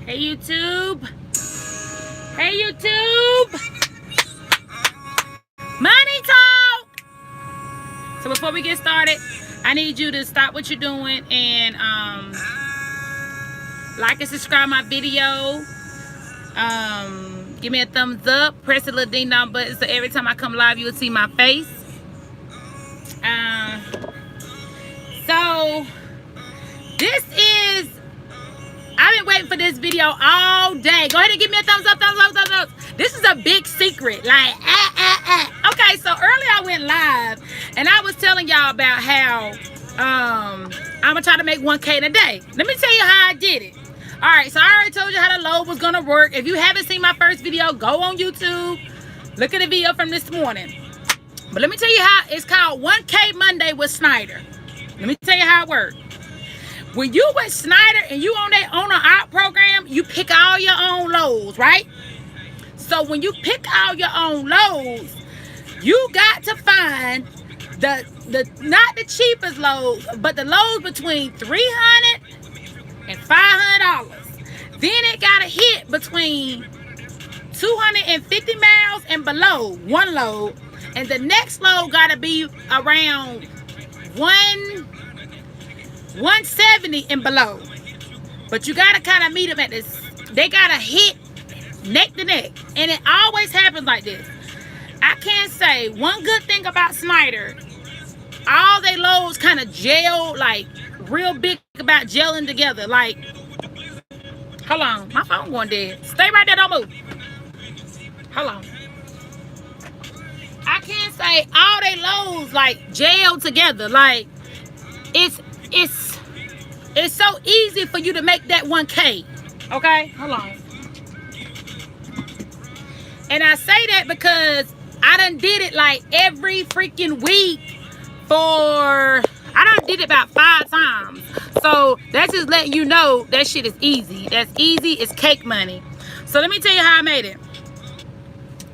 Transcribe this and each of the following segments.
Hey YouTube. Hey YouTube. Money talk. So before we get started, I need you to stop what you're doing and like and subscribe my video. Give me a thumbs up. Press the little ding dong button so every time I come live you'll see my face. So this is, I've been waiting for this video all day. Go ahead and give me a thumbs up, thumbs up, thumbs up. This is a big secret. Like, Okay, so earlier I went live and I was telling y'all about how I'm gonna try to make 1K in a day. Let me tell you how I did it. All right, so I already told you how the load was gonna work. If you haven't seen my first video, go on YouTube. Look at the video from this morning. But let me tell you how it's called 1K Monday with Schneider. Let me tell you how it works. When you with Schneider and you on that owner out program, you pick all your own loads, right? So when you pick all your own loads, you got to find the not the cheapest loads, but the loads between $300 and $500. Then it got to hit between 250 miles and below, one load, and the next load got to be around 170 and below. But you gotta kind of meet them at this. They gotta hit neck to neck, and it always happens like this. I can't say one good thing about Schneider. All they loads kind of gel, like real big about gelling together. Like, hold on, my phone going dead. Stay right there, don't move. Hold on. I can't say all they loads like gel together. Like, it's so easy for you to make that 1K. Okay, hold on. And I say that because I done did it like every freaking week I done did it about 5 times. So that's just letting you know that shit is easy. That's easy. It's cake money. So let me tell you how I made it.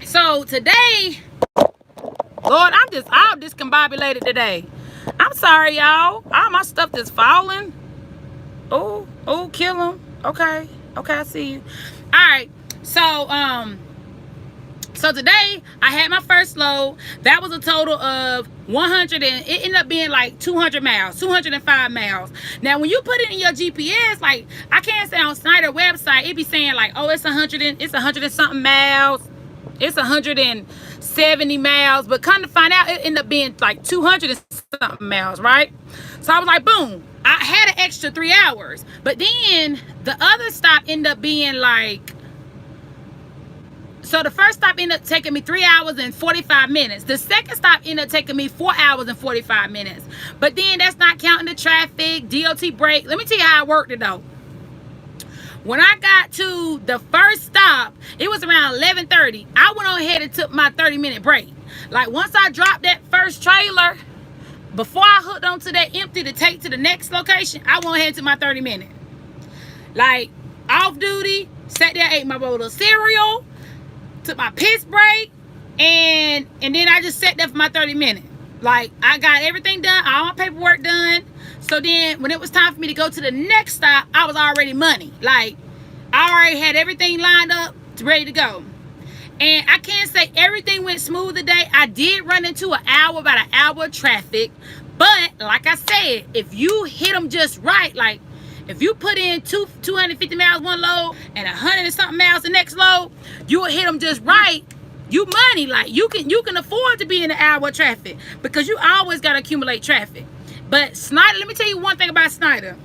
So today, Lord, I'm all discombobulated today. I'm sorry, y'all. All my stuff just falling. Oh, kill him. Okay, I see you. All right. So today I had my first load. That was a total of 100, and it ended up being like 200 miles, 205 miles. Now, when you put it in your GPS, like I can't say on Schneider website, it be saying like, oh, it's 100 and something miles. It's 170 miles, but come to find out, it ended up being like 200 and something miles, right? So I was like, boom, I had an extra 3 hours. But then the other stop ended up being like, so the first stop ended up taking me 3 hours and 45 minutes. The second stop ended up taking me 4 hours and 45 minutes. But then that's not counting the traffic, DOT break. Let me tell you how I worked it though. When I got to the first stop, it was around 11:30. I went on ahead and took my 30-minute break. Like once I dropped that first trailer, before I hooked onto that empty to take to the next location, I went ahead to my 30-minute. Like off duty, sat there, ate my bowl of cereal, took my piss break, and then I just sat there for my 30-minute. Like I got everything done, all my paperwork done. So then when it was time for me to go to the next stop, I was already money. Like I already had everything lined up, ready to go. And I can't say everything went smooth today. I did run into about an hour of traffic. But like I said, if you hit them just right, like if you put in 250 miles one load and 100 and something miles the next load, you will hit them just right. You money. Like you can afford to be in an hour of traffic because you always got to accumulate traffic. But Schneider, let me tell you one thing about Schneider.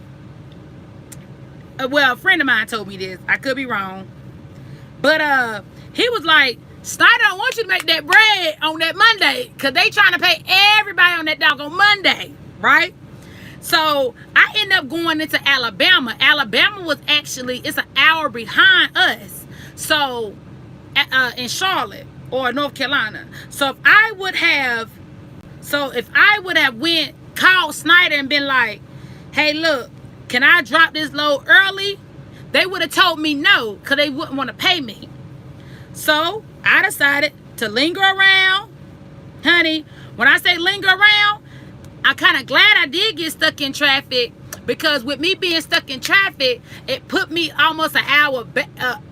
Well, a friend of mine told me this. I could be wrong. But he was like, Schneider don't want you to make that bread on that Monday because they trying to pay everybody on that doggone Monday, right? So I ended up going into Alabama. Alabama was actually, it's an hour behind us. So in Charlotte or North Carolina. So if I would have called Schneider and been like, hey, look, can I drop this load early? They would have told me no because they wouldn't want to pay me. So I decided to linger around. Honey, when I say linger around, I'm kind of glad I did get stuck in traffic because with me being stuck in traffic, it put me almost an hour,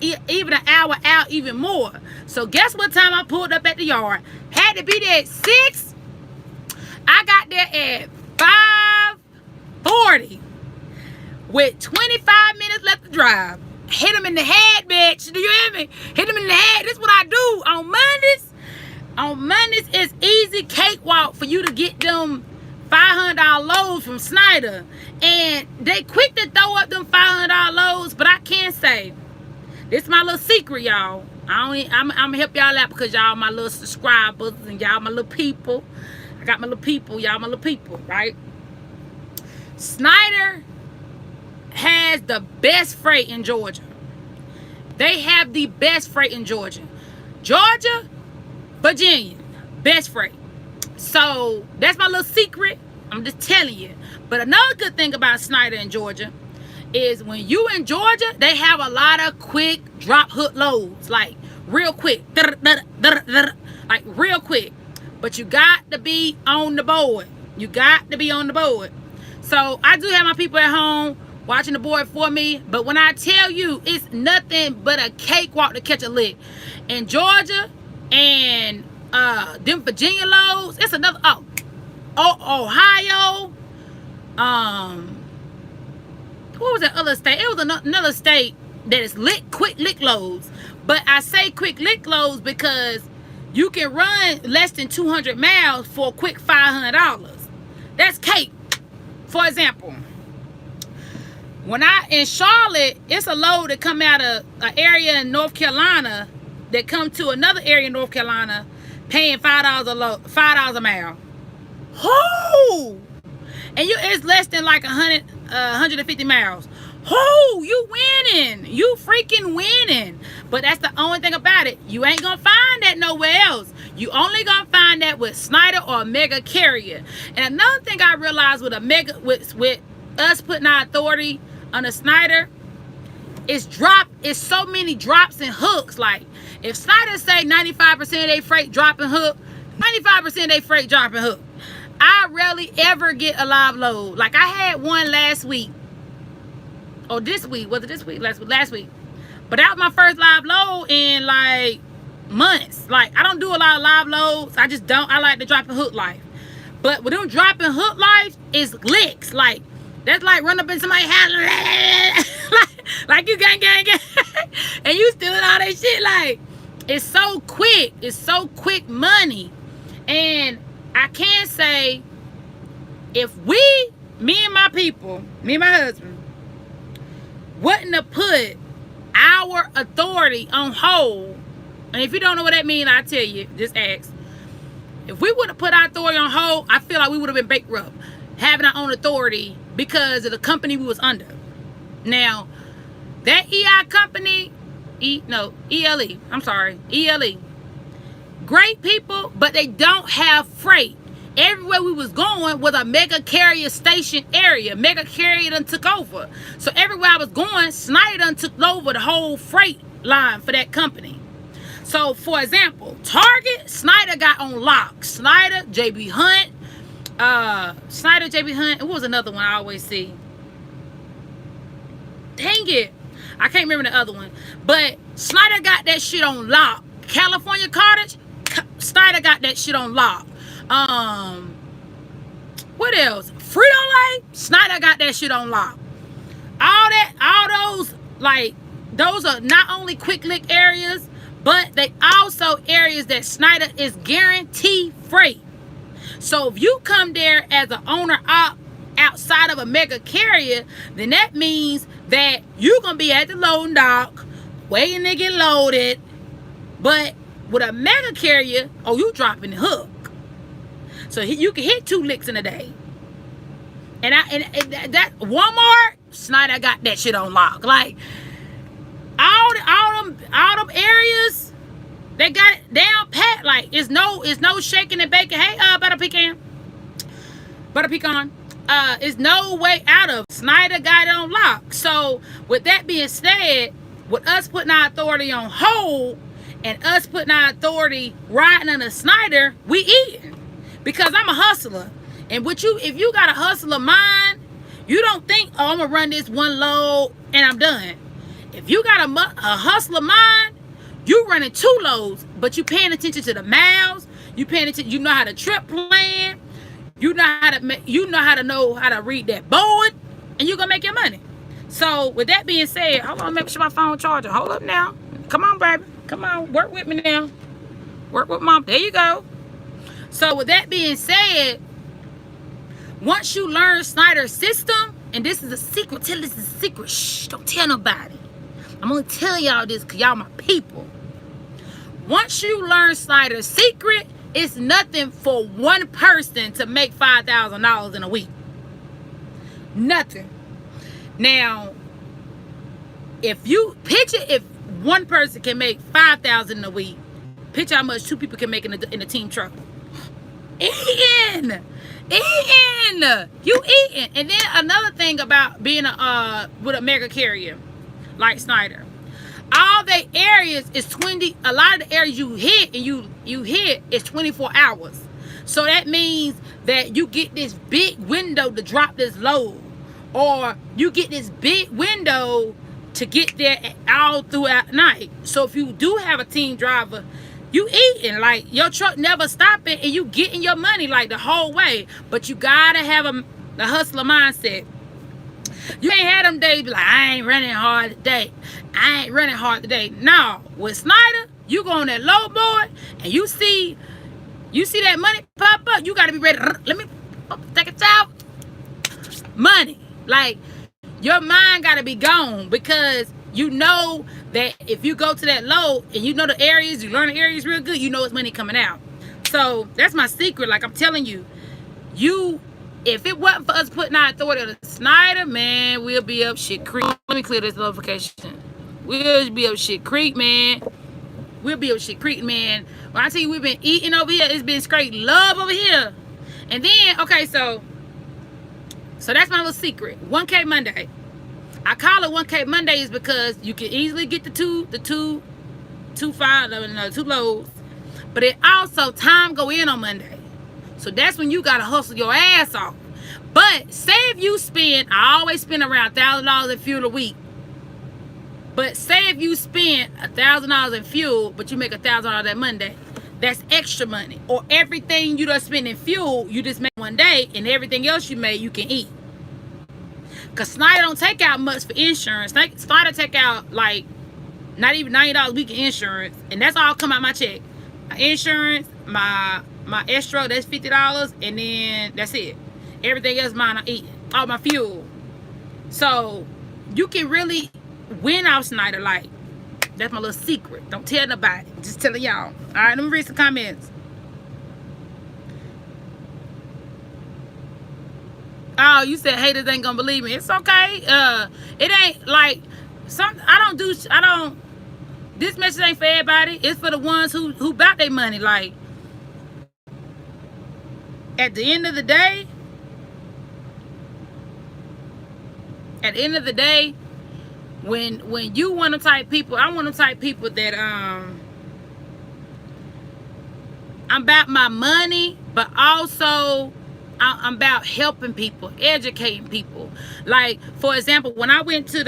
even an hour out, even more. So guess what time I pulled up at the yard? Had to be there at 6. I got there at 5:40 with 25 minutes left to drive. Hit them in the head, bitch. Do you hear me? Hit them in the head. This is what I do on Mondays. On Mondays, it's easy cakewalk for you to get them $500 loads from Schneider. And they quick to throw up them $500 loads, but I can't say. This is my little secret, y'all. I'm gonna help y'all out because y'all my little subscribers and y'all my little people. I got my little people, y'all my little people, right? Schneider has the best freight in Georgia. They have the best freight in Georgia. Georgia, Virginia, best freight. So that's my little secret. I'm just telling you. But another good thing about Schneider in Georgia is when you in Georgia, they have a lot of quick drop hook loads, like real quick, like real quick. But you got to be on the board. You got to be on the board. So I do have my people at home watching the board for me, but when I tell you it's nothing but a cakewalk to catch a lick in Georgia and them Virginia loads, it's another Ohio, what was that other state? It was another state that is quick lick loads. But I say quick lick loads because you can run less than 200 miles for a quick $500. That's cake. For example, when in Charlotte, it's a load that come out of an area in North Carolina that come to another area in North Carolina paying $5 a load, $5 a mile. Whoo! And it's less than like 150 miles. Whoo! You winning. You freaking winning. But that's the only thing about it. You ain't gonna find that nowhere else. You only gonna find that with Schneider or a mega carrier. And another thing I realized with with us putting our authority on a Schneider, it's so many drops and hooks. Like if Schneider say 95% of their freight drop and hook, 95% of their freight drop and hook. I rarely ever get a live load. Like I had one last week. Or this week. Was it this week? Last week. But that was my first live load in like months. Like I don't do a lot of live loads. I just don't. I like the drop and hook life. But with them drop and hook life is licks. Like that's like run up in somebody's house. like you gang. And you stealing all that shit. Like it's so quick. It's so quick money. And I can say if me and my people, me and my husband, wouldn't have put our authority on hold, and if you don't know what that means, I'll tell you, just ask. If we would have put our authority on hold, I feel like we would have been bankrupt, having our own authority because of the company we was under. Now, that EI company, ELE, I'm sorry, ELE, great people, but they don't have freight. Everywhere we was going was a mega carrier station area. Mega carrier done took over. So everywhere I was going, Schneider done took over the whole freight line for that company. So for example, Target, Schneider got on lock. Schneider, JB Hunt, and what was another one I always see? Dang it. I can't remember the other one. But Schneider got that shit on lock. California Cottage, Schneider got that shit on lock. What else? Frito-Lay, Schneider got that shit on lock. All those, like, those are not only quick lick areas, but they also areas that Schneider is guaranteed freight. So if you come there as an owner outside of a mega carrier, then that means that you're gonna be at the loading dock waiting to get loaded. But with a mega carrier, you dropping the hook. So you can hit 2 licks in a day. And that Walmart, Schneider got that shit on lock. Like all them areas, they got it down pat. Like it's no shaking and baking. Hey, butter pecan. Is no way out of. Schneider got it on lock. So with that being said, with us putting our authority on hold and us putting our authority riding on a Schneider, we eating. Because I'm a hustler. And if you got a hustler mind, You don't think, oh, I'm going to run this one load and I'm done. If you got a hustler mind, you running 2 loads, but you paying attention to the miles. You paying attention. You know how to trip plan. You know how to read that board, and you gonna make your money. So with that being said, hold on, make sure my phone charger. Hold up now. Come on, baby. Come on, work with me now. Work with mom. There you go. So with that being said, once you learn Schneider's system, and this is a secret, tell this is a secret. Shh, don't tell nobody. I'm gonna tell y'all this because y'all my people. Once you learn Schneider's secret, it's nothing for one person to make $5,000 in a week. Nothing. Now, if one person can make $5,000 in a week, picture how much 2 people can make in a team truck. Eating. You eating. And then another thing about being with a mega carrier like Schneider, all the areas is 20. A lot of the areas you hit and you hit is 24 hours. So that means that you get this big window to drop this load, or you get this big window to get there all throughout night. So if you do have a team driver, you eating, like your truck never stopping, and you getting your money like the whole way. But you gotta have the hustler mindset. You ain't had them days be like, I ain't running hard today. No, with Schneider, you go on that low board and you see that money pop up, you gotta be ready. Let me take it out. Money. Like, your mind gotta be gone, because you know that if you go to that load and you know the areas, you learn the areas real good, you know it's money coming out. So that's my secret. Like I'm telling you, if it wasn't for us putting our authority on the Schneider, man, we'll be up shit creek. Let me clear this notification. We'll be up shit creek, man. We'll be up shit creek, man. When I tell you we've been eating over here, it's been straight love over here. And then, okay, so that's my little secret. 1K Monday. I call it 1K Mondays because you can easily get the two loads. But it also, time go in on Monday. So that's when you gotta hustle your ass off. But say if you spend, I always spend around $1,000 in fuel a week. But say if you spend $1,000 in fuel, but you make $1,000 that Monday, that's extra money. Or everything you done spend in fuel, you just make one day, and everything else you made, you can eat. Cause Schneider don't take out much for insurance. Schneider take out like not even $90 a week in insurance, and that's all come out my check. My insurance, my extra, that's $50, and then that's it. Everything else mine I eat. All my fuel. So you can really win off Schneider. Like, that's my little secret. Don't tell nobody. Just telling y'all. All right, let me read some comments. Oh, you said haters ain't gonna believe me. It's okay. It ain't like this message ain't for everybody. It's for the ones who bought their money. Like, at the end of the day, when you want to type people, I want to type people that I'm about my money, but also I'm about helping people, educating people. Like, for example, when I went to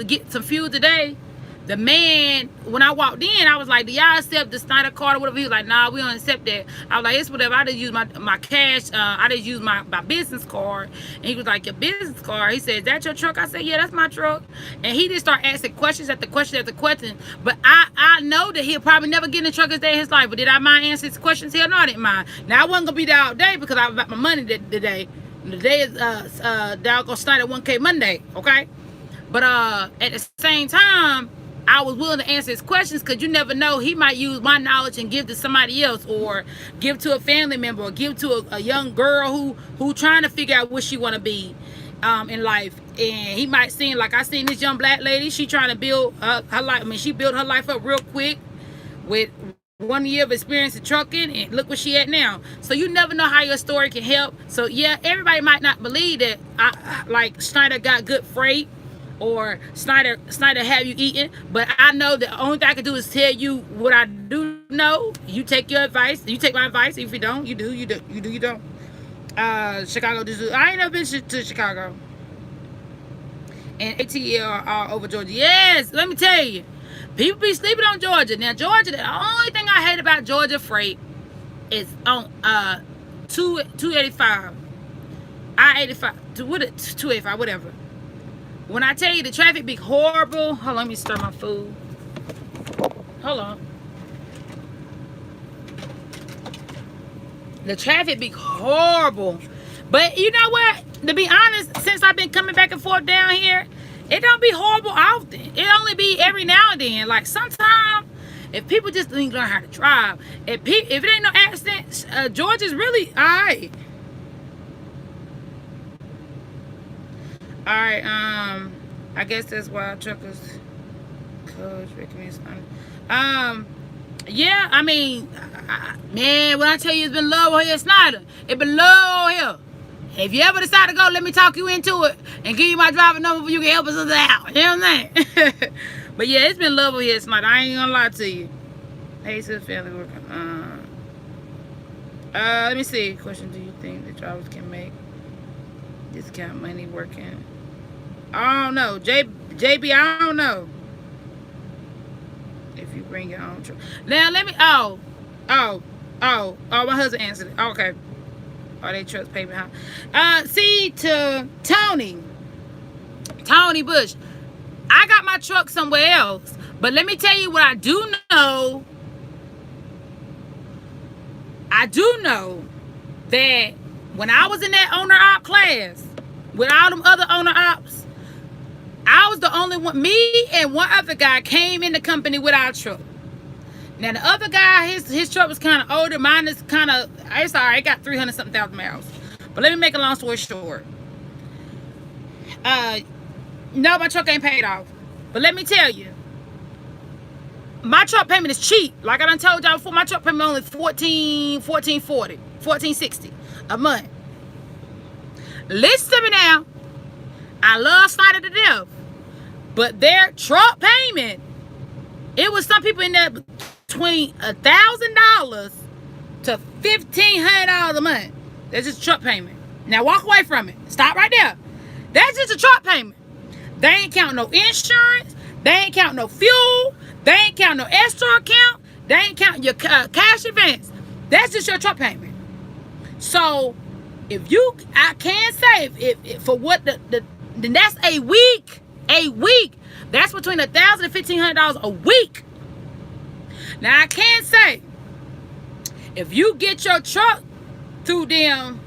get some fuel today, the man, when I walked in, I was like, do y'all accept the Schneider card or whatever? He was like, nah, we don't accept that. I was like, it's whatever. I just use my cash. I just use my business card. And he was like, your business card? He said, is that your truck? I said, yeah, that's my truck. And he just started asking questions after question after question. But I know that he'll probably never get in the truck a day in his life. But did I mind answering his questions? Hell no, I didn't mind. Now, I wasn't going to be there all day because I was about my money today. The day is doggone Schneider 1K Monday, okay? But at the same time, I was willing to answer his questions, because you never know, he might use my knowledge and give to somebody else, or give to a family member, or give to a young girl who trying to figure out what she want to be in life. And he might seem like, I seen this young black lady, she trying to build her life. I mean, she built her life up real quick with 1 year of experience in trucking, and look where she at now. So you never know how your story can help. So yeah, everybody might not believe that like Schneider got good freight, or Schneider have you eating. But I know the only thing I can do is tell you what I do know. You take your advice. You take my advice. If you don't, you do. You don't. Chicago. I ain't never been to Chicago. And ATL are all over Georgia. Yes, let me tell you. People be sleeping on Georgia. Now, Georgia, the only thing I hate about Georgia freight is on 285. I-85. 285, whatever. When I tell you the traffic be horrible. Hold on, let me stir my food. Hold on. The traffic be horrible. But you know what? To be honest, since I've been coming back and forth down here, it don't be horrible often. It only be every now and then. Like sometimes, if people just didn't learn how to drive, if it ain't no accidents, Georgia's really alright. Alright, I guess that's why truckers coach recommends. Yeah, I mean, man, when I tell you it's been low here at Schneider, it been low here. If you ever decide to go, let me talk you into it and give you my driver number so you can help us out. You know what I'm saying? But yeah, it's been low here at Schneider. I ain't gonna lie to you. Hey, to the family working. Let me see. Question: do you think the drivers can make discount money working? I don't know. JB, I don't know. If you bring your own truck. Now let me my husband answered it. Okay. Oh, they trucks pay behind. See to Tony Bush. I got my truck somewhere else. But let me tell you what I do know. I do know that when I was in that owner op class with all them other owner ops, I was the only one. Me and one other guy came in the company with our truck. Now the other guy, his truck was kind of older. Mine is kind of, it's all right. It got 300-something thousand miles. But let me make a long story short. No, my truck ain't paid off. But let me tell you, my truck payment is cheap. Like I done told y'all before, my truck payment only $1460 a month. Listen to me now. I love Schneider to death, but their truck payment, it was some people in there between $1,000 to $1,500 a month. That's just a truck payment. Now walk away from it. Stop right there. That's just a truck payment. They ain't count no insurance. They ain't count no fuel. They ain't count no extra account. They ain't count your cash advance. That's just your truck payment. So if you, I can say if for what then that's a week. That's between $1,000 and $1,500 a week. Now I can say, if you get your truck through them,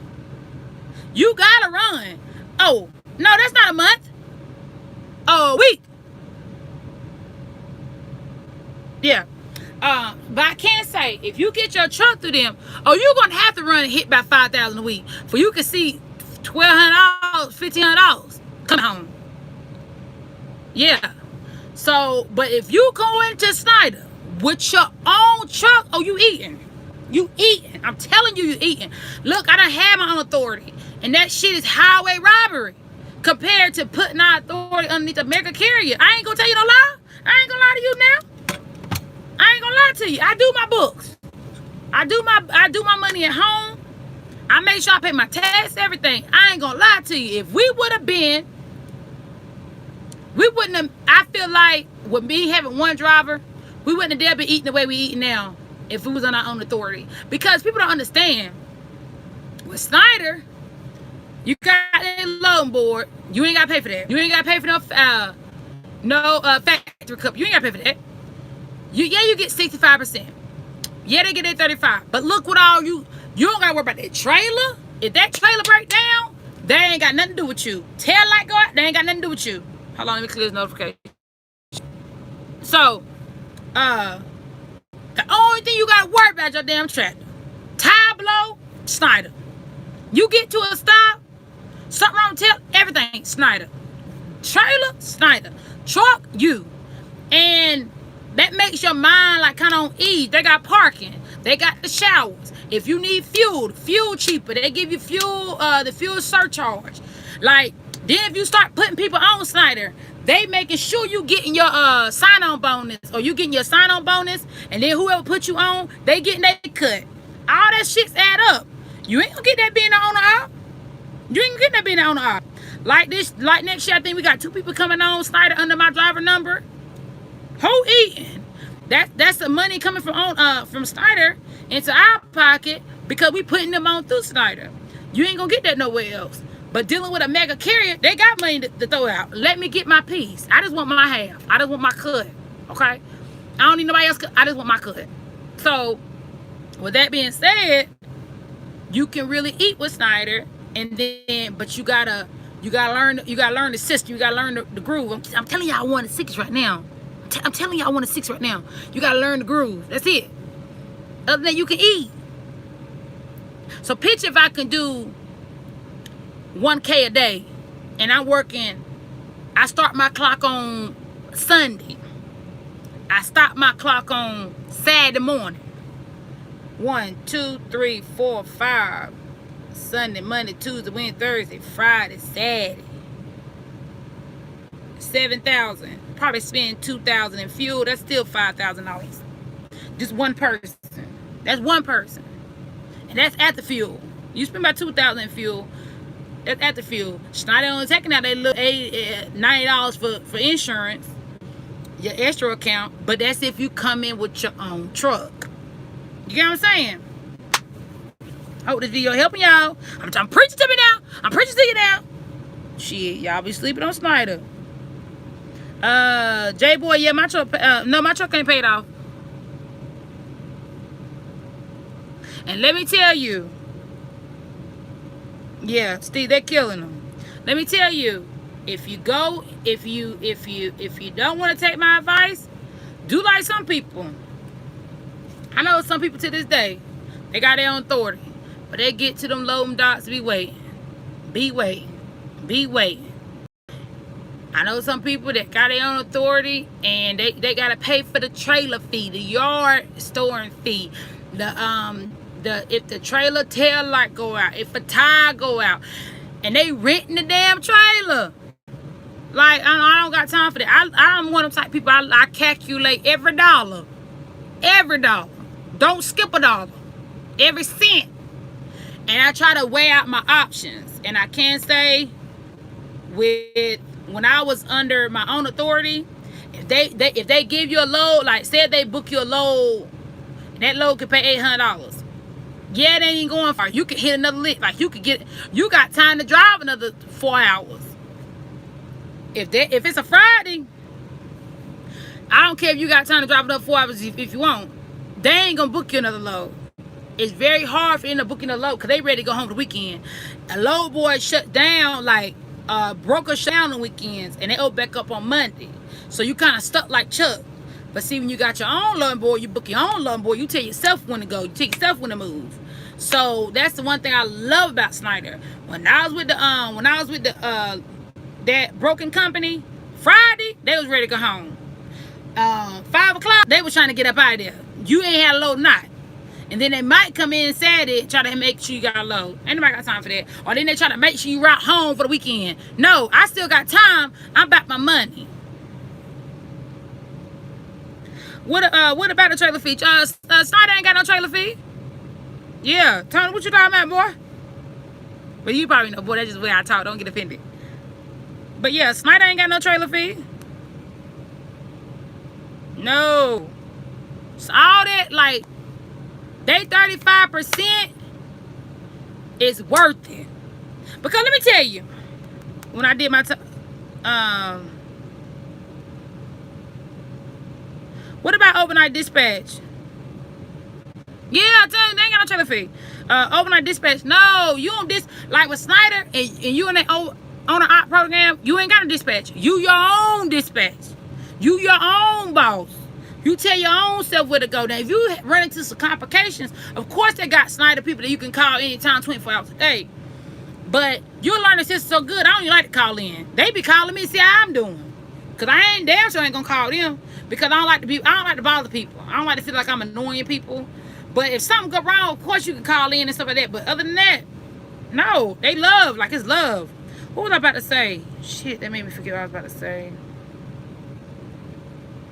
you gotta run. Oh no, that's not a month. A week. Yeah. But I can say, if you get your truck through them, you're gonna have to run and hit by $5,000 a week for you can see $1,200, $1,500 come home. Yeah. So, but if you go into Schneider with your own truck, you eating. You eating. I'm telling you, you eating. Look, I done had my own authority, and that shit is highway robbery compared to putting our authority underneath a mega carrier. I ain't gonna tell you no lie. I ain't gonna lie to you now. I ain't gonna lie to you. I do my books. I do my money at home. I make sure I pay my tax, everything. I ain't gonna lie to you. If we would have been, we wouldn't have, I feel like with me having one driver, we wouldn't have dare been eating the way we eating now if we was on our own authority. Because people don't understand. With Schneider, you got a loan board. You ain't gotta pay for that. You ain't gotta pay for no factory cup. You ain't gotta pay for that. You get 65%. Yeah, they get their 35%. But look what all you don't gotta worry about that trailer. If that trailer break down, they ain't got nothing to do with you. Tail light go out, they ain't got nothing to do with you. Hold on, let me clear this notification. So, the only thing you gotta worry about is your damn tractor. Tire blow, Schneider. You get to a stop, something wrong with tail, everything, Schneider. Trailer, Schneider. Truck, you. And that makes your mind like kind of on ease. They got parking. They got the showers. If you need fuel, the fuel cheaper. They give you fuel, the fuel surcharge. Like, then if you start putting people on Schneider, They making sure you getting your sign-on bonus, or you getting your sign-on bonus, and then whoever put you on, they getting their cut. All that shit's add up. You ain't gonna get that being the owner op. You ain't gonna get that being the owner op. Like next year, I think we got 2 people coming on Schneider under my driver number. Who eating? That's the money coming from Schneider into our pocket because we putting them on through Schneider. You ain't gonna get that nowhere else. But dealing with a mega carrier, they got money to throw out. Let me get my piece. I just want my half. I just want my cut. Okay? I don't need nobody else. I just want my cut. So, with that being said, you can really eat with Schneider, but you gotta learn the system. You gotta learn the groove. I'm telling y'all, I want a 6 right now. I'm telling y'all, I want a 6 right now. You gotta learn the groove. That's it. Other than that, you can eat. So picture if I can do 1K a day, and I'm working. I start my clock on Sunday. I stop my clock on Saturday morning. 1, 2, 3, 4, 5. Sunday, Monday, Tuesday, Wednesday, Thursday, Friday, Saturday. 7,000. Probably spend 2,000 in fuel. That's still $5,000. Just one person. That's one person, and that's at the fuel. You spend about 2,000 in fuel. That's at the fuel. Schneider only taking out they little $90 for insurance, your extra account, but that's if you come in with your own truck. You get what I'm saying? Hope this video helping y'all. I'm preaching to me now. I'm preaching to you now. Shit, y'all be sleeping on Schneider. J-Boy, yeah, my truck, no, my truck ain't paid off. And let me tell you, yeah, Steve, they're killing them. Let me tell you, if you don't want to take my advice, do like some people. I know some people to this day, they got their own authority, but they get to them loading docks, be waiting. I know some people that got their own authority, and they gotta pay for the trailer fee, the yard storing fee, if the trailer tail light go out, if a tire go out, and they renting the damn trailer. Like, I don't got time for that. I'm one of them type of people, I calculate every dollar. Don't skip a dollar. Every cent. And I try to weigh out my options. And I can say, when I was under my own authority, if they give you a load, like say they book you a load, that load could pay $800. Yeah, they ain't going far. You can hit another lick. Like you got time to drive another 4 hours. If it's a Friday, I don't care if you got time to drive another 4 hours if you want. They ain't gonna book you another load. It's very hard for them to book in a load because they ready to go home the weekend. A load boy shut down, like broker shut down on weekends, and they open back up on Monday. So you kind of stuck like Chuck. But see, when you got your own load boy, you book your own load boy. You tell yourself when to go. You tell yourself when to move. So that's the one thing I love about Schneider. When I was with that broken company, Friday they was ready to go home. 5 o'clock they was trying to get up out of there. You ain't had a load not. And then they might come in Saturday and try to make sure you got a load. Ain't nobody got time for that. Or then they try to make sure you route home for the weekend. No, I still got time. I'm about my money. What about the trailer fee? Schneider ain't got no trailer fee. Yeah, Tony, what you talking about, boy? But you probably know, boy, that's just the way I talk. Don't get offended. But yeah, Schneider ain't got no trailer fee. No. So all that, like, they 35% is worth it. Because let me tell you, when I did my what about overnight dispatch? Yeah, I tell you, they ain't got no trailer fee. Overnight dispatch, no, you don't like with Schneider and you in that on the op program, you ain't got a dispatch. You your own dispatch. You your own boss. You tell your own self where to go. Now, if you run into some complications, of course they got Schneider people that you can call anytime, 24 hours a day. But you'll learn the system so good, I don't even like to call in. They be calling me to see how I'm doing. Because I ain't damn sure ain't going to call them. Because I don't like to bother people. I don't like to feel like I'm annoying people. But if something go wrong, of course you can call in and stuff like that. But other than that, no. They love, like it's love. What was I about to say? Shit, that made me forget what I was about to say.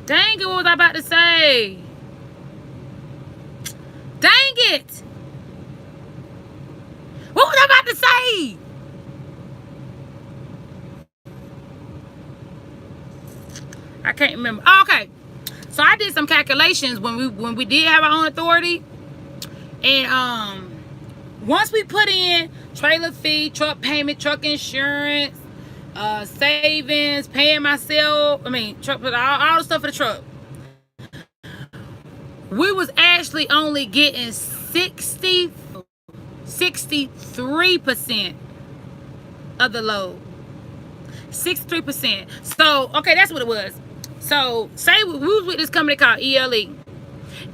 Dang it, what was I about to say? Dang it! What was I about to say? I can't remember. Oh, okay. So I did some calculations when we did have our own authority. And once we put in trailer fee, truck payment, truck insurance, savings, paying myself, truck, all the stuff for the truck, we was actually only getting 63% of the load. 63%. So, okay, that's what it was. So, say we was with this company called ELE,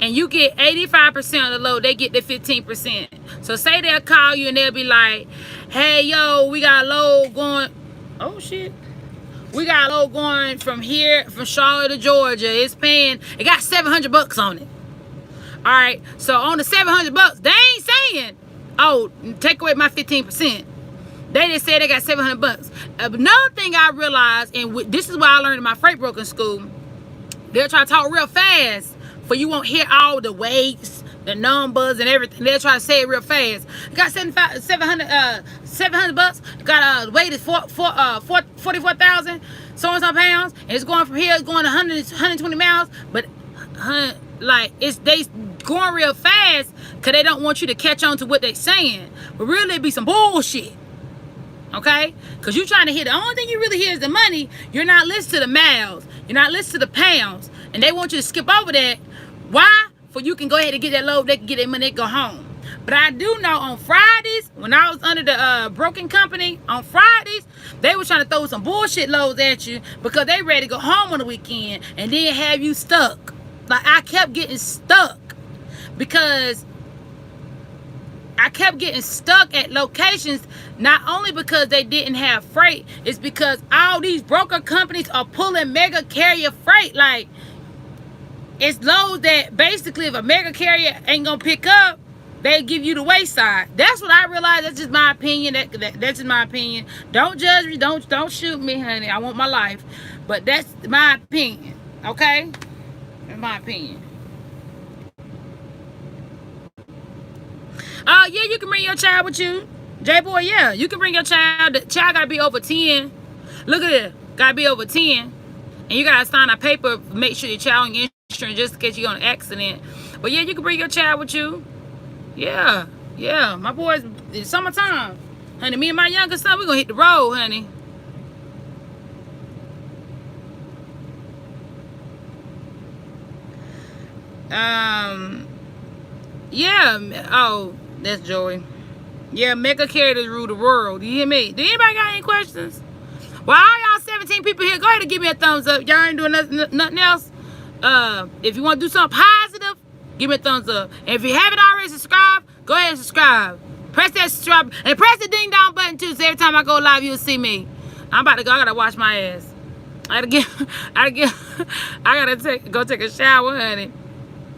and you get 85% of the load, they get the 15%. So, say they'll call you and they'll be like, hey, yo, we got a load going. Oh, shit. We got a load going from here, from Charlotte to Georgia. It got $700 on it. All right. So, on the $700, they ain't saying, oh, take away my 15%. They just said they got $700. Another thing I realized, and this is what I learned in my freight broking school, they'll try to talk real fast for you won't hear all the weights, the numbers, and everything. They'll try to say it real fast. Got $700. Got a weight is 44,000 so and so pounds, and it's going from here. It's going 120 miles, but like they going real fast because they don't want you to catch on to what they're saying. But really, it be some bullshit. Okay? Because you're trying to hear, the only thing you really hear is the money. You're not listening to the miles. You're not listening to the pounds. And they want you to skip over that. Why? For you can go ahead and get that load. They can get their money, they go home. But I do know on Fridays, when I was under the broking company, on Fridays, they were trying to throw some bullshit loads at you because they ready to go home on the weekend and then have you stuck. Like, I kept getting stuck because I kept getting stuck at locations, not only because they didn't have freight, it's because all these broker companies are pulling mega carrier freight. Like, it's loads that basically if a mega carrier ain't gonna pick up, they give you the wayside. That's what I realized. That's just my opinion. That's just my opinion. Don't judge me. Don't shoot me, honey. I want my life. But that's my opinion. Okay? That's my opinion. Yeah, you can bring your child with you. J-Boy, yeah. You can bring your child. The child got to be over 10. Look at it. Got to be over 10. And you got to sign a paper. Make sure your child on your insurance just in case you get on an accident. But yeah, you can bring your child with you. Yeah. Yeah. My boys, it's summertime. Honey, me and my youngest son, we're going to hit the road, honey. Yeah. Oh, that's Joey. Yeah, mega carriers rule the world. You hear me? Do anybody got any questions? Well, all y'all 17 people here, go ahead and give me a thumbs up. Y'all ain't doing nothing else. If you want to do something positive, give me a thumbs up. And if you haven't already subscribed, go ahead and subscribe. Press that subscribe and press the ding dong button too, so every time I go live, you'll see me. I'm about to go. I gotta wash my ass. I gotta go take a shower, honey.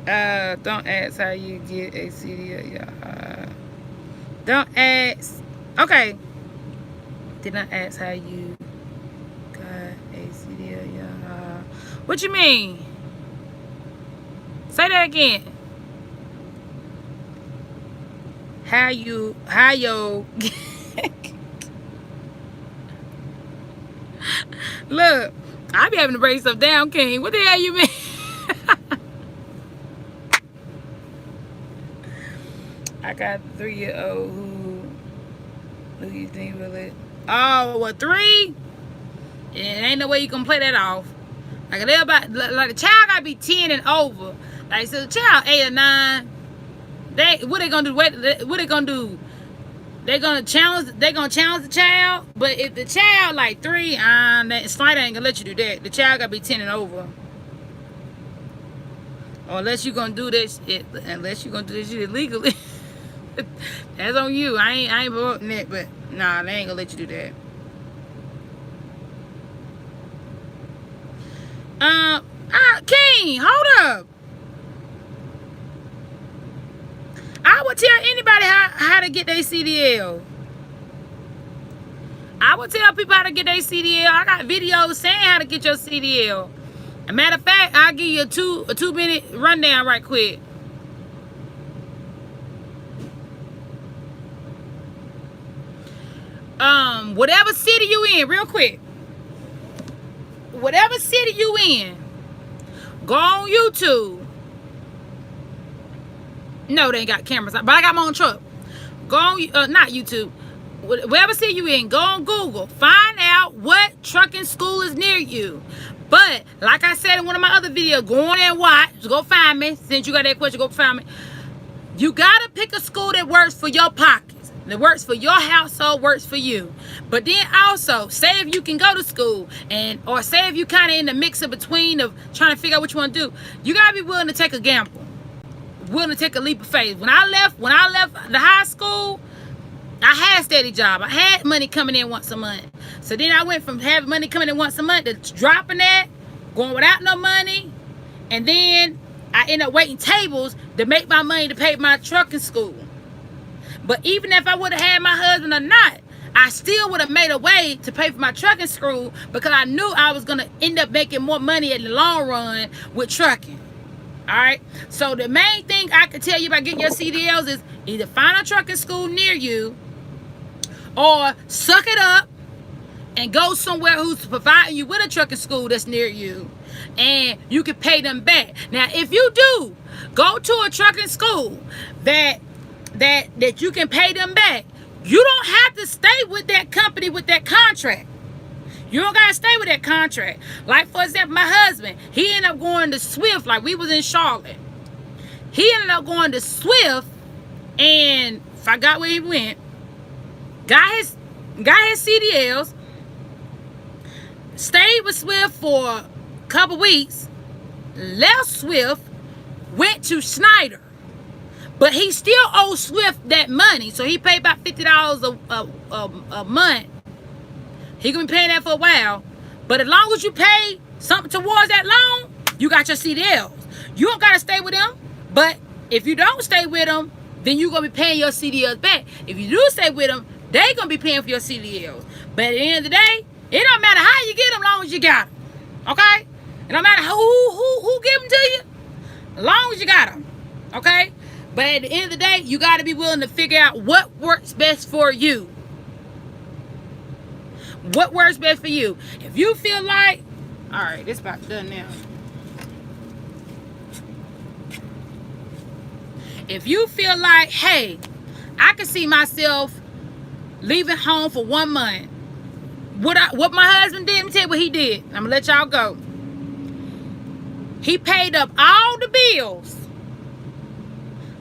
Don't ask how you get a CDL. Don't ask. Okay. Did not ask how you got a CDL. What you mean? Say that again. How yo Look, I be having to break stuff down, King. What the hell you mean? I got a 3-year-old who you think will it? Oh, a 3? It ain't no way you can play that off. Like the child gotta be 10 and over. Like, so the child 8 or 9. What they gonna do? What they gonna do? They gonna challenge the child. But if the child like 3, Schneider ain't gonna let you do that. The child gotta be 10 and over. Or unless you gonna do this, unless you gonna do this shit illegally. That's on you. I ain't voting that, but nah, they ain't gonna let you do that. King, hold up. I would tell anybody how to get their CDL. I would tell people how to get their CDL. I got videos saying how to get your CDL. A matter of fact, I'll give you a 2-minute rundown right quick. Whatever city you in, real quick. Whatever city you in, go on YouTube. No, they ain't got cameras, but I got my own truck. Go on, not YouTube. Whatever city you in, go on Google. Find out what trucking school is near you. But like I said in one of my other videos, go on and watch. Go find me. Since you got that question, go find me. You gotta pick a school that works for your pockets, that works for your household, works for you. But then also, say if you can go to school, or say if you kind of in the mix of between of trying to figure out what you want to do, you gotta be willing to take a gamble, willing to take a leap of faith. When I left the high school, I had a steady job. I had money coming in once a month. So then I went from having money coming in once a month to dropping that, going without no money, and then I ended up waiting tables to make my money to pay my trucking school. But even if I would have had my husband or not, I still would have made a way to pay for my trucking school because I knew I was going to end up making more money in the long run with trucking. All right? So the main thing I can tell you about getting your CDLs is either find a trucking school near you or suck it up and go somewhere who's providing you with a trucking school that's near you, and you can pay them back. Now, if you do go to a trucking school that you can pay them back, you don't have to stay with that company with that contract. You don't gotta stay with that contract. Like, for example, my husband, he ended up going to Swift. Like, we was in Charlotte. He ended up going to Swift, and forgot where he went. Got his CDLs. Stayed with Swift for a couple weeks. Left Swift. Went to Schneider. But he still owes Swift that money. So he paid about $50 a month. He gonna be paying that for a while. But as long as you pay something towards that loan, you got your CDLs. You don't gotta stay with them. But if you don't stay with them, then you're gonna be paying your CDLs back. If you do stay with them, they gonna be paying for your CDLs. But at the end of the day, it don't matter how you get them, as long as you got them. Okay? It don't matter who give them to you, as long as you got them. Okay? But at the end of the day, you got to be willing to figure out what works best for you. What works best for you? If you feel like, all right, this about done now. If you feel like, hey, I can see myself leaving home for 1 month. What my husband did, let me tell you what he did. I'm going to let y'all go. He paid up all the bills.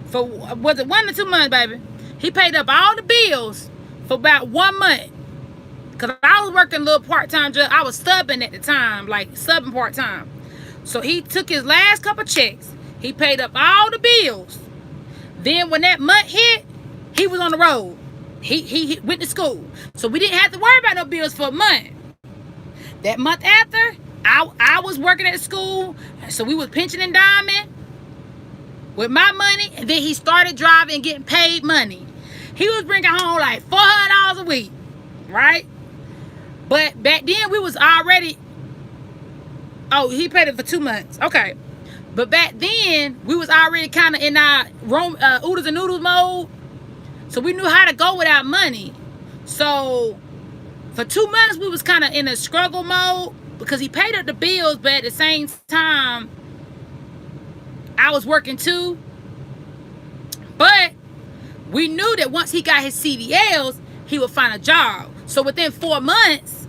For, was it 1 or 2 months, baby? He paid up all the bills for about 1 month. Because I was working a little part-time job. I was subbing at the time, like subbing part-time. So he took his last couple checks. He paid up all the bills. Then when that month hit, he was on the road. He went to school. So we didn't have to worry about no bills for a month. That month after, I was working at the school. So we was pinching and diming with my money. And then he started driving and getting paid money. He was bringing home like $400 a week. Right? But back then we was already, he paid it for 2 months. Okay. But back then we was already kind of in our oodles and noodles mode. So we knew how to go without money. So for 2 months we was kind of in a struggle mode because he paid up the bills, but at the same time I was working too. But we knew that once he got his CDLs, he would find a job. So within 4 months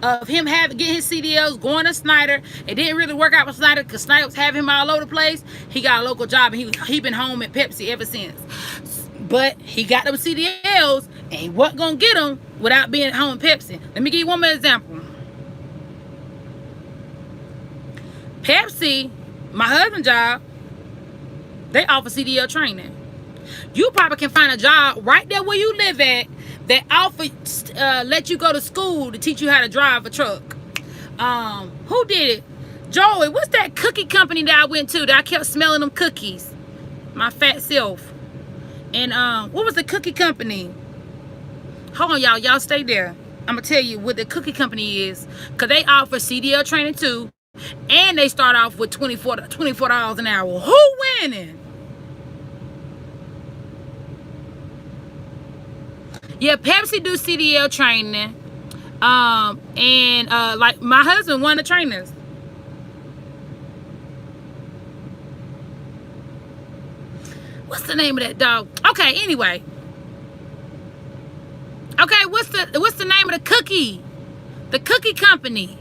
of him getting his CDLs, going to Schneider, it didn't really work out with Schneider because Schneider was having him all over the place. He got a local job and he been home at Pepsi ever since. But he got them CDLs and he wasn't gonna get them without being at home at Pepsi. Let me give you one more example. Pepsi, my husband's job, they offer CDL training. You probably can find a job right there where you live at that let you go to school to teach you how to drive a truck. Who did it? Joey, what's that cookie company that I went to that I kept smelling them cookies? My fat self. And what was the cookie company? Hold on, y'all. Y'all stay there. I'm going to tell you what the cookie company is. Because they offer CDL training too. And they start off with $24 an hour. Who winning? Yeah, Pepsi do CDL training. And like my husband, one of the trainers. What's the name of that dog? Okay, anyway. Okay, what's the name of the cookie? The cookie company.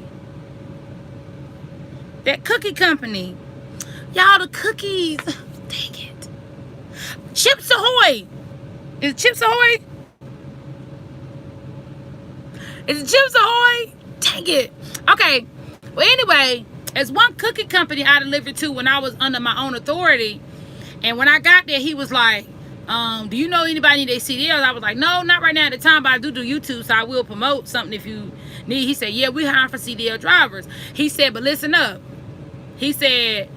That cookie company. Y'all, the cookies. Dang it. Chips Ahoy. Is it Chips Ahoy? Is it Chips Ahoy? Dang it. Okay. Well, anyway, as one cookie company I delivered to when I was under my own authority. And when I got there, he was like, do you know anybody need their CDLs? I was like, no, not right now at the time, but I do YouTube, so I will promote something if you need. He said, yeah, we hiring for CDL drivers. He said, but listen up. He said,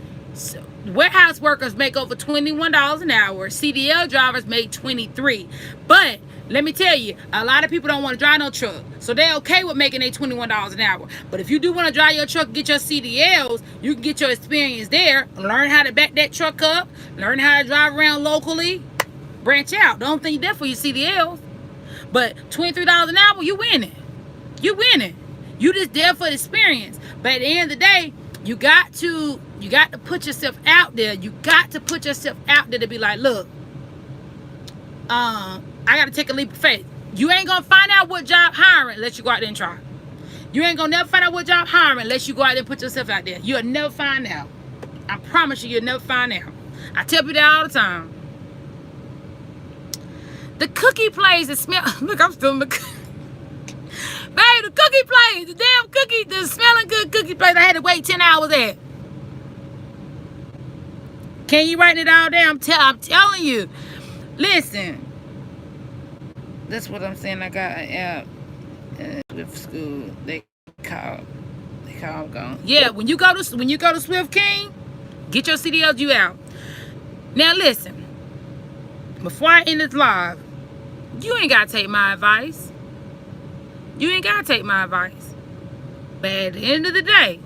warehouse workers make over $21 an hour. CDL drivers make $23. But let me tell you, a lot of people don't want to drive no truck. So they're okay with making their $21 an hour. But if you do want to drive your truck and get your CDLs, you can get your experience there. Learn how to back that truck up. Learn how to drive around locally. Branch out. Don't think you're there for your CDLs. But $23 an hour, you winning. You winning. You just there for the experience. But at the end of the day, you got to put yourself out there. You got to put yourself out there to be like, look, I got to take a leap of faith. You ain't going to find out what job hiring unless you go out there and try. You ain't going to never find out what job hiring unless you go out there and put yourself out there. You'll never find out. I promise you'll never find out. I tell people that all the time. The cookie place that smell. Look, I'm still in the. Babe, the cookie place, the damn cookie, the smelling good cookie place I had to wait 10 hours at. Can you write it all down? I'm telling you. Listen. That's what I'm saying. I got an app with school. They call gone. Yeah, when you go to Swift King, get your CDLs you out. Now listen. Before I end this live, you ain't gotta take my advice. You ain't gotta take my advice. But at the end of the day,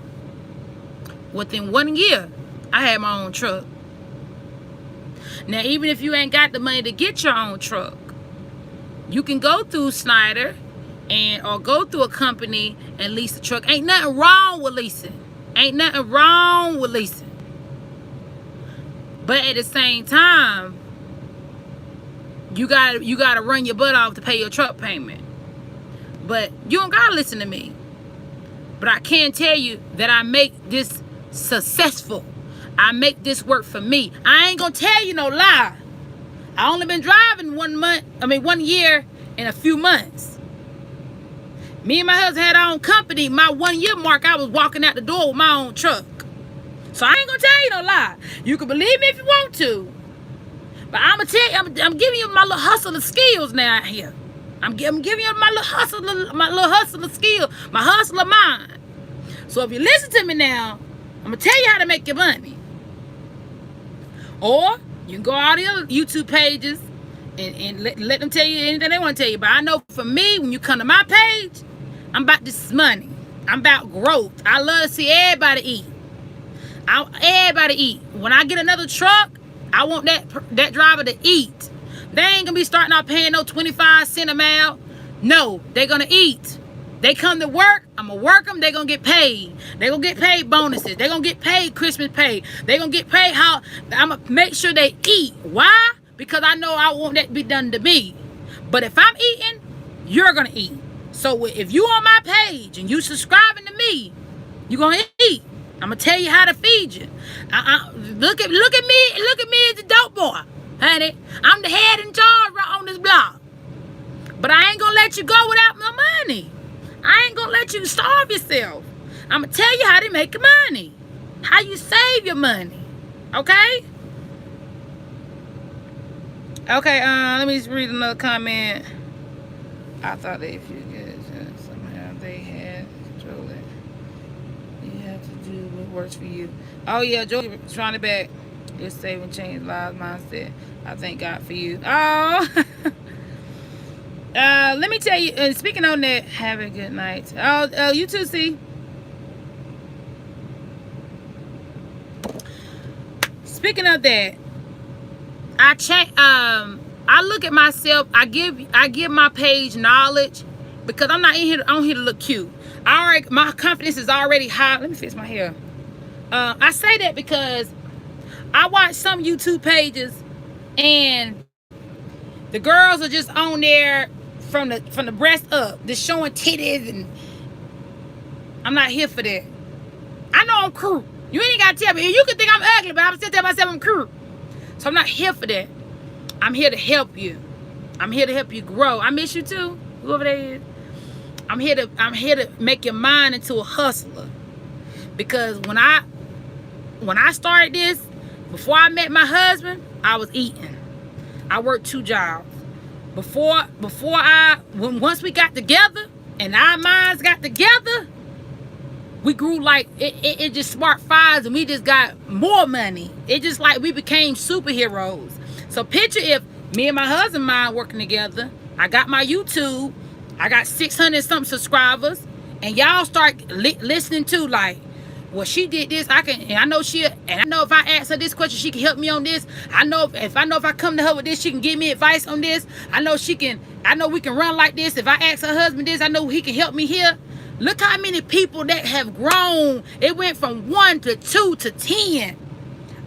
within 1 year, I had my own truck. Now, even if you ain't got the money to get your own truck, you can go through Schneider or go through a company and lease a truck. Ain't nothing wrong with leasing. Ain't nothing wrong with leasing. But at the same time, you gotta run your butt off to pay your truck payment. But you don't gotta listen to me. But I can tell you that I make this successful. I make this work for me. I ain't gonna tell you no lie. I only been driving 1 year and a few months. Me and my husband had our own company. My 1 year mark, I was walking out the door with my own truck. So I ain't gonna tell you no lie. You can believe me if you want to. But I'm gonna tell you, I'm giving you my little hustler skills now out here. I'm giving you my little hustler skill, my hustler mind. So if you listen to me now, I'm gonna tell you how to make your money. Or you can go all the other YouTube pages and let them tell you anything they want to tell you. But I know for me, when you come to my page, I'm about this money. I'm about growth. I love to see everybody eat. Everybody eat. When I get another truck, I want that driver to eat. They ain't gonna be starting out paying no 25 cents a mile. No, they're gonna eat. They come to work, I'm gonna work them, they're gonna get paid. They're gonna get paid bonuses. They're gonna get paid Christmas pay. They're gonna get paid I'm gonna make sure they eat. Why? Because I know I want that to be done to me. But if I'm eating, you're gonna eat. So if you on my page and you subscribing to me, you're gonna eat. I'm gonna tell you how to feed you. Look at me as a dope boy, honey. I'm the head in charge right on this block. But I ain't gonna let you go without my money. I ain't gonna let you starve yourself. I'm gonna tell you how to make your money, how you save your money. Okay? Okay, let me just read another comment. I thought that if you get somehow they had control it. You have to do what works for you. Oh yeah, Joey trying to back. It's save and change lives mindset. I thank God for you. Oh. Let me tell you, and speaking on that, have a good night. Oh, you too, see. speaking of that, I look at myself. I give my page knowledge because I'm not in here. I'm here to look cute. My confidence is already high. Let me fix my hair. I say that because I watch some YouTube pages and the girls are just on there from the breast up, just showing titties, and I'm not here for that. I know I'm cute. You ain't gotta tell me. You can think I'm ugly, but I'm still telling myself I'm cute. So I'm not here for that. I'm here to help you. I'm here to help you grow. I miss you too, whoever that is. I'm here to make your mind into a hustler. Because when I started this, before I met my husband, I was eating. I worked 2 jobs. Once we got together and our minds got together, we grew like it just sparked fires, and we just got more money. It just like we became superheroes. So picture if me and my husband mind working together. I got my YouTube. I got 600 something subscribers, and y'all start listening to like, well, she did this. I know if I ask her this question, she can help me on this. I know if I come to her with this, she can give me advice on this. I know we can run like this. If I ask her husband this, I know he can help me here. Look how many people that have grown. It went from 1 to 2 to 10.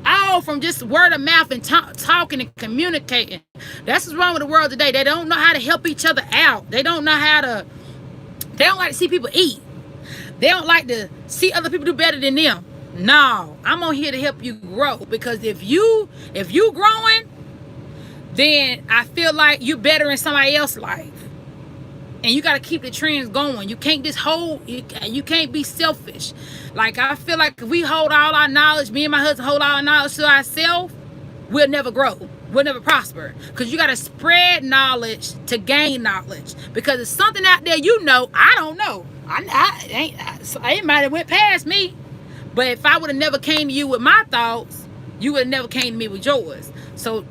All from just word of mouth and talking and communicating. That's what's wrong with the world today. They don't know how to help each other out. They don't like to see people eat. They don't like to see other people do better than them. No, I'm on here to help you grow, because if you growing, then I feel like you're better in somebody else's life. And you got to keep the trends going. You can't just you can't be selfish. Like, I feel like if we hold all our knowledge, me and my husband hold all our knowledge to ourselves, we'll never grow. We'll never prosper. Because you got to spread knowledge to gain knowledge. Because it's something out there I don't know. It might have went past me. But if I would have never came to you with my thoughts, you would have never came to me with yours. So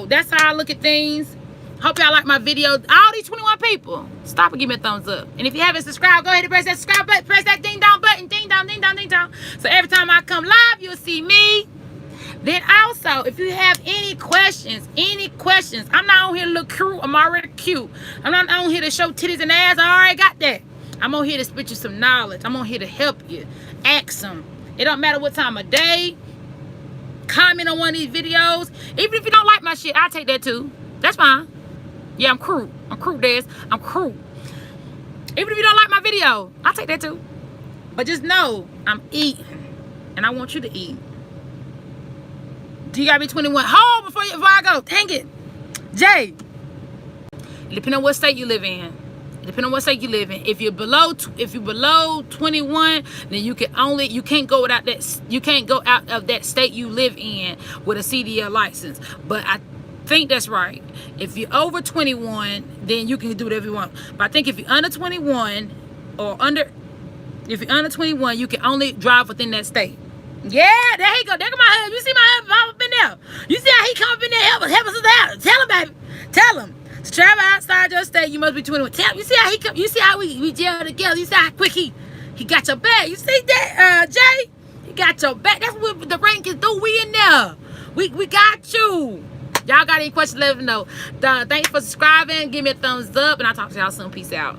that's how I look at things. Hope y'all like my video. All these 21 people, stop and give me a thumbs up. And if you haven't subscribed, go ahead and press that subscribe button. Press that ding dong button. Ding dong, ding dong, ding dong. So every time I come live, you'll see me. Then also, if you have any questions, I'm not on here to look cute. I'm already cute. I'm not on here to show titties and ass. I already got that. I'm on here to spit you some knowledge. I'm on here to help you. Ask them. It don't matter what time of day. Comment on one of these videos. Even if you don't like my shit, I'll take that too. That's fine. Yeah, I'm crude. I'm crude, Des. I'm crude. Even if you don't like my video, I'll take that too. But just know, I'm eating. And I want you to eat. Do you gotta be 21? Hold before I go. Dang it. Jay. Depending on what state you live in. If you're below 21, then you can't go out of that state you live in with a CDL license. But I think that's right. If you're over 21, then you can do whatever you want. But I think if you're under 21 if you're under 21, you can only drive within that state. Yeah, there he go. There go my husband. You see my husband pop up in there. You see how he come up in there help us out. Tell him, baby. Tell him. To travel outside your state, you must be 21. Tell him. You see how he come. You see how we gel together. You see how quick he got your back. You see that, Jay? He got your back. That's what the Rankins do. We in there. We got you. Y'all got any questions, let me know. Thanks for subscribing. Give me a thumbs up, and I'll talk to y'all soon. Peace out.